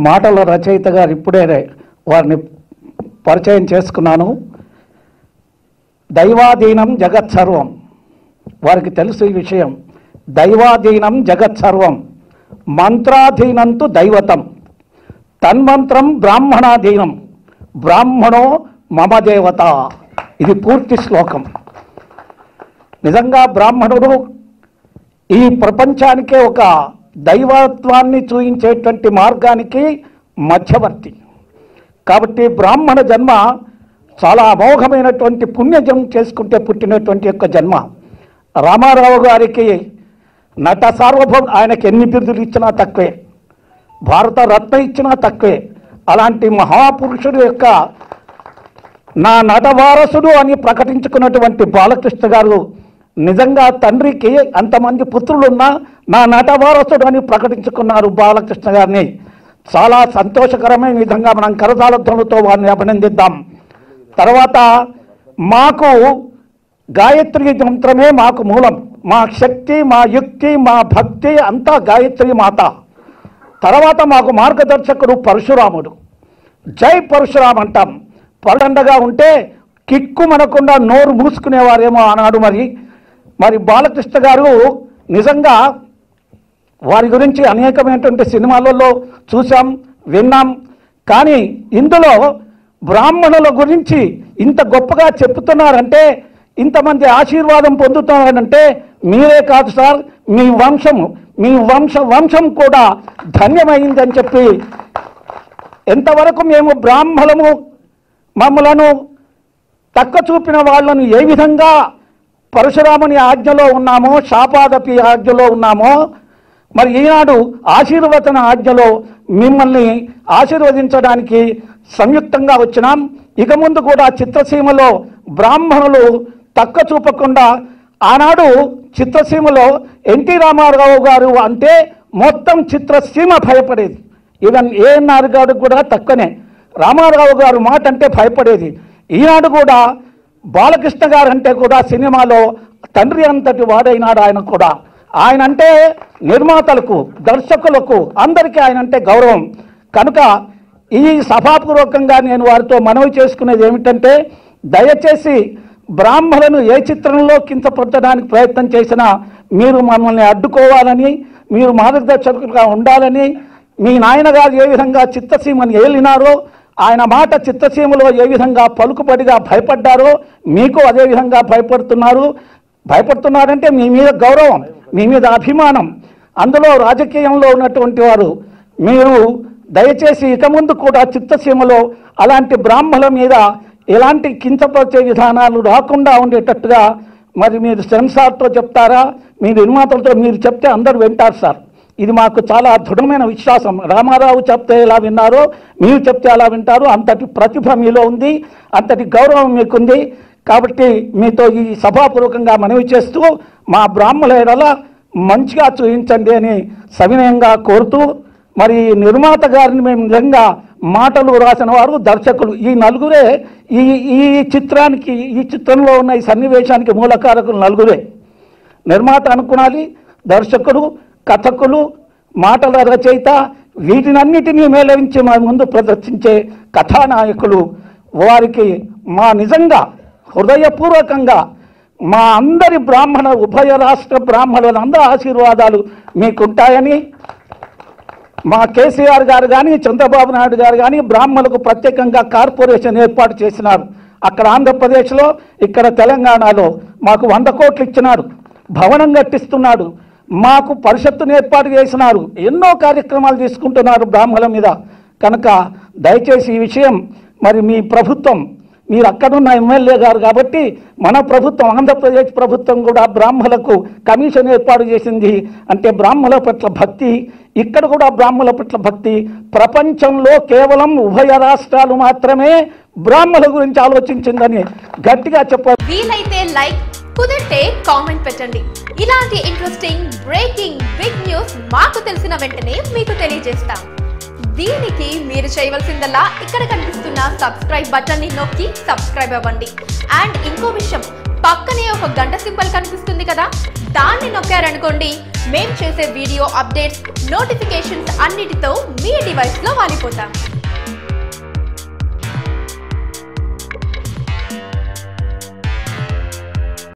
మాటల రచయిత గారు ఇప్పుడే వారిని పరిచయం చేసుకున్నాను. దైవాధీనం జగత్ సర్వం, వారికి తెలుసు ఈ విషయం. దైవాధీనం జగత్ సర్వం, మంత్రాధీనంతు దైవతం, తన్మంత్రం బ్రాహ్మణాధీనం, బ్రాహ్మణో మమ దేవత. ఇది పూర్తి శ్లోకం. నిజంగా బ్రాహ్మణుడు ఈ ప్రపంచానికే ఒక దైవత్వాన్ని చూయించేటువంటి మార్గానికి మధ్యవర్తి. కాబట్టి బ్రాహ్మణ జన్మ చాలా అమోఘమైనటువంటి పుణ్యజన్మ చేసుకుంటే పుట్టినటువంటి యొక్క జన్మ. రామారావు గారికి నట సార్వభౌమ, ఆయనకి ఎన్ని బిరుదులు ఇచ్చినా తక్కువే, భారత రత్న ఇచ్చినా తక్కువే. అలాంటి మహాపురుషుడు యొక్క నా నట వారసుడు అని ప్రకటించుకున్నటువంటి బాలకృష్ణ గారు నిజంగా తండ్రికి అంతమంది పుత్రులున్నా నా నట వారసుడు అని ప్రకటించుకున్నారు బాలకృష్ణ గారిని. చాలా సంతోషకరమైన విధంగా మనం కరతాళధ్వనులతో వారిని అభినందిద్దాం. తర్వాత మాకు గాయత్రి మంత్రమే మాకు మూలం, మా శక్తి, మా యుక్తి, మా భక్తి అంతా గాయత్రి మాత. తర్వాత మాకు మార్గదర్శకుడు పరశురాముడు. జై పరశురామ్ అంటాం. పరుడండగా ఉంటే కిక్కు మనకుండా నోరు మూసుకునేవారేమో ఆనాడు. మరి బాలకృష్ణ గారు నిజంగా వారి గురించి అనేకమైనటువంటి సినిమాలలో చూసాం, విన్నాం. కానీ ఇందులో బ్రాహ్మణుల గురించి ఇంత గొప్పగా చెప్తున్నారంటే, ఇంతమంది ఆశీర్వాదం పొందుతున్నారంటే మీరే కాదు సార్, మీ వంశము, మీ వంశం కూడా ధన్యమైందని చెప్పి, ఎంతవరకు మేము బ్రాహ్మణులము మమ్మలను తక్క చూపిన వాళ్ళను ఏ విధంగా పరశురాముని ఆజ్ఞలో ఉన్నామో, శాపాదపి ఆజ్ఞలో ఉన్నామో, మరి ఈనాడు ఆశీర్వచన ఆజ్ఞలో మిమ్మల్ని ఆశీర్వదించడానికి సంయుక్తంగా వచ్చినాం. ఇక ముందు కూడా చిత్రసీమలో బ్రాహ్మణులు తక్క చూపకుండా, ఆనాడు చిత్రసీమలో ఎన్టీ రామారావు గారు అంటే మొత్తం చిత్రసీమ భయపడేది. ఈవెన్ ఏఎన్ఆర్ గారు కూడా తక్కువనే, రామారావు గారు మాట అంటే భయపడేది. ఈనాడు కూడా బాలకృష్ణ గారు అంటే కూడా సినిమాలో తండ్రి అంతటి వాడైనాడు ఆయన కూడా. ఆయన అంటే నిర్మాతలకు, దర్శకులకు అందరికీ ఆయన అంటే గౌరవం. కనుక ఈ సభాపూర్వకంగా నేను వారితో మనవి చేసుకునేది ఏమిటంటే, దయచేసి బ్రాహ్మణులను ఏ చిత్రంలో కించపరచడానికి ప్రయత్నం చేసినా మీరు మమ్మల్ని అడ్డుకోవాలని, మీరు మార్గదర్శకులుగా ఉండాలని, మీ నాయనగారు ఏ విధంగా చిత్రసీమను ఏలినారో, ఆయన మాట చిత్రసీమలో ఏ విధంగా పలుకుబడిగా భయపడ్డారో మీకు అదే విధంగా భయపడుతున్నారంటే మీ మీద గౌరవం, మీ మీద అభిమానం. అందులో రాజకీయంలో ఉన్నటువంటి వారు మీరు దయచేసి ఇక ముందు కూడా చిత్రసీమలో అలాంటి బ్రాహ్మణుల మీద ఎలాంటి కించపరిచే విధానాలు రాకుండా ఉండేటట్టుగా మరి మీరు సెన్సార్తో చెప్తారా, మీ నిర్మాతలతో మీరు చెప్తే అందరూ వింటారు సార్. ఇది మాకు చాలా దృఢమైన విశ్వాసం. రామారావు చెప్తే ఎలా విన్నారో మీరు చెప్తే ఎలా వింటారు. అంతటి ప్రతిభ మీలో ఉంది, అంతటి గౌరవం మీకుంది. కాబట్టి మీతో ఈ సభాపూర్వకంగా మనవి చేస్తూ మా బ్రాహ్మణుల ఎడల మంచిగా చూపించండి అని సవినయంగా కోరుతూ, మరి నిర్మాత గారిని మేము నిజంగా మాటలు రాసిన వారు, దర్శకులు, ఈ నలుగురే ఈ చిత్రంలో ఉన్న ఈ సన్నివేశానికి మూలకారకులు నలుగురే. నిర్మాత అనుకునాలి, దర్శకుడు, కథకులు, మాటల రచయిత, వీటినన్నిటినీ మేళవించి మా ముందు ప్రదర్శించే కథానాయకులు. వారికి మా నిజంగా హృదయపూర్వకంగా మా అందరి బ్రాహ్మణ, ఉభయ రాష్ట్ర బ్రాహ్మణులందరూ ఆశీర్వాదాలు మీకుంటాయని, మా కేసీఆర్ గారు కానీ చంద్రబాబు నాయుడు గారు కానీ బ్రాహ్మణులకు ప్రత్యేకంగా కార్పొరేషన్ ఏర్పాటు చేసినారు. అక్కడ ఆంధ్రప్రదేశ్లో, ఇక్కడ తెలంగాణలో మాకు 100 కోట్లు ఇచ్చినాడు, భవనం కట్టిస్తున్నాడు, మాకు పరిషత్తును ఏర్పాటు చేసినారు, ఎన్నో కార్యక్రమాలు తీసుకుంటున్నారు బ్రాహ్మణుల మీద. కనుక దయచేసి ఈ విషయం మరి మీ ప్రభుత్వం, మీరు అక్కడున్న ఎమ్మెల్యే గారు కాబట్టి మన ప్రభుత్వం, ఆంధ్రప్రదేశ్ ప్రభుత్వం కూడా బ్రాహ్మణులకు కమిషన్ ఏర్పాటు చేసింది. అంటే బ్రాహ్మణుల పట్ల భక్తి, ఇక్కడ కూడా బ్రాహ్మణుల పట్ల భక్తి. ప్రపంచంలో కేవలం ఉభయ రాష్ట్రాలు మాత్రమే బ్రాహ్మణుల గురించి ఆలోచించిందని గట్టిగా చెప్పారు. వీలైతే లైక్, కుదిరితే కామెంట్ పెట్టండి. ఇలాంటి ఇంట్రెస్టింగ్ బ్రేకింగ్ బిగ్ న్యూస్ మాకు తెలిసిన వెంటనే మీకు తెలియజేస్తాం. దీనికి మీరు చేయవలసిందల్లా ఇక్కడ కనిపిస్తున్న సబ్స్క్రైబ్ బటన్ ని నొక్కి సబ్స్క్రైబ్ అవ్వండి. అండ్ ఇంకో విషయం, పక్కనే ఒక గంట సింబల్ కనిపిస్తుంది కదా, దాన్ని నొక్కారనుకోండి మేం చేసే వీడియో అప్డేట్స్, నోటిఫికేషన్స్ అన్నిటితో మీ డివైస్లో వాలిపోతాం.